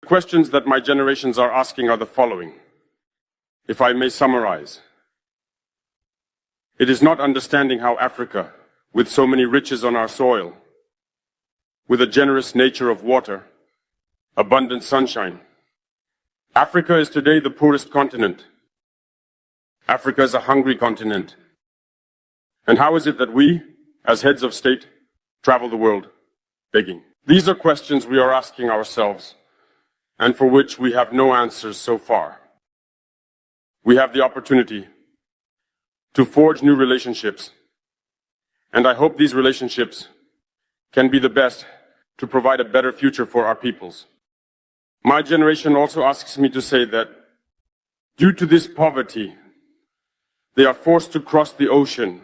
Questions that my generations are asking are the following, if I may summarize. It is not understanding how Africa, with so many riches on our soil, with a generous nature of water, abundant sunshine. Africa is today the poorest continent. Africa is a hungry continent. And how is it that we, as heads of state, travel the world begging? These are questions we are asking ourselves, and for which we have no answers so far. We have the opportunity to forge new relationships, and I hope these relationships can be the best to provide a better future for our peoples. My generation also asks me to say that due to this poverty, they are forced to cross the ocean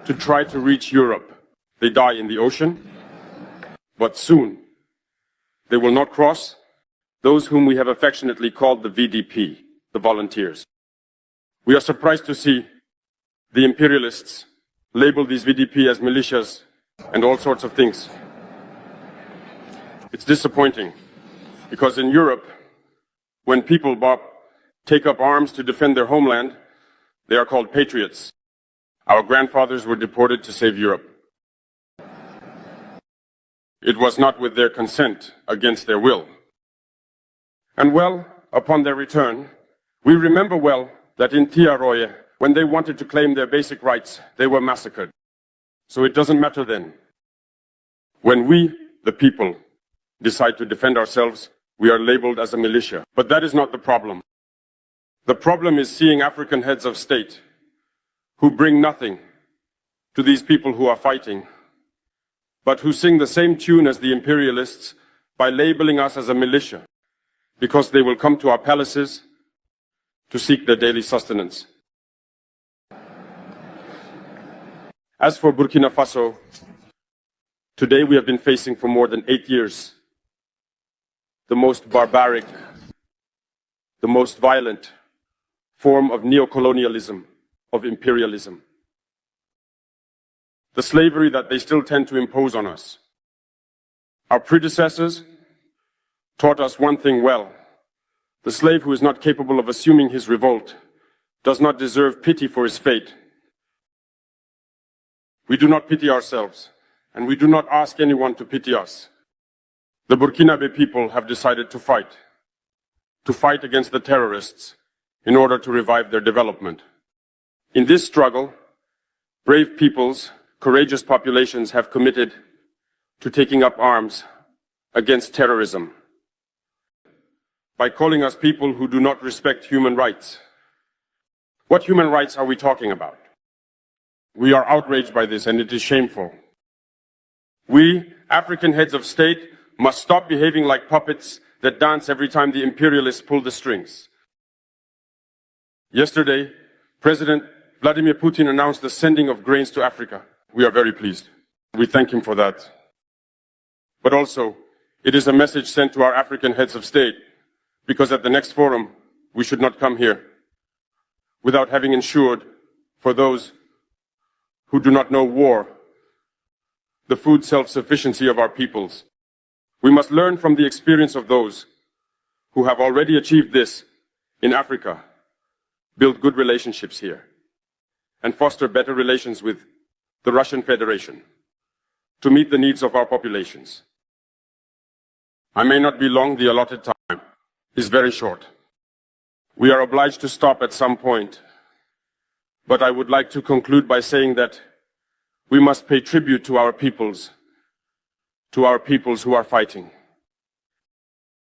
to try to reach Europe. They die in the ocean, but soon they will not cross those whom we have affectionately called the VDP, the volunteers. We are surprised to see the imperialists label these VDP as militias and all sorts of things. It's disappointing, because in Europe, when people take up arms to defend their homeland, they are called patriots. Our grandfathers were deported to save Europe. It was not with their consent, against their will. And well, upon their return, we remember well that in Traore, when they wanted to claim their basic rights, they were massacred. So it doesn't matter then. When we, the people, decide to defend ourselves, we are labeled as a militia. But that is not the problem. The problem is seeing African heads of state who bring nothing to these people who are fighting, but who sing the same tune as the imperialists by labeling us as a militia, because they will come to our palaces to seek their daily sustenance. As for Burkina Faso, today we have been facing for more than 8 years the most barbaric, the most violent form of neocolonialism, of imperialism. The slavery that they still tend to impose on us. Our predecessors taught us one thing well. The slave who is not capable of assuming his revolt does not deserve pity for his fate. We do not pity ourselves, and we do not ask anyone to pity us. The Burkinabe people have decided to fight against the terrorists in order to revive their development. In this struggle, brave peoples, courageous populations have committed to taking up arms against terrorism by calling us people who do not respect human rights. What human rights are we talking about? We are outraged by this, and it is shameful. We, African heads of state, must stop behaving like puppets that dance every time the imperialists pull the strings. Yesterday, President Vladimir Putin announced the sending of grains to Africa. We are very pleased. We thank him for that. But also, it is a message sent to our African heads of state, because at the next forum, we should not come here without having ensured for those who do not know war, the food self-sufficiency of our peoples. We must learn from the experience of those who have already achieved this in Africa, build good relationships here, and foster better relations with the Russian Federation to meet the needs of our populations. I may not be long, the allotted time is very short. We are obliged to stop at some point, but I would like to conclude by saying that we must pay tribute to our peoples who are fighting.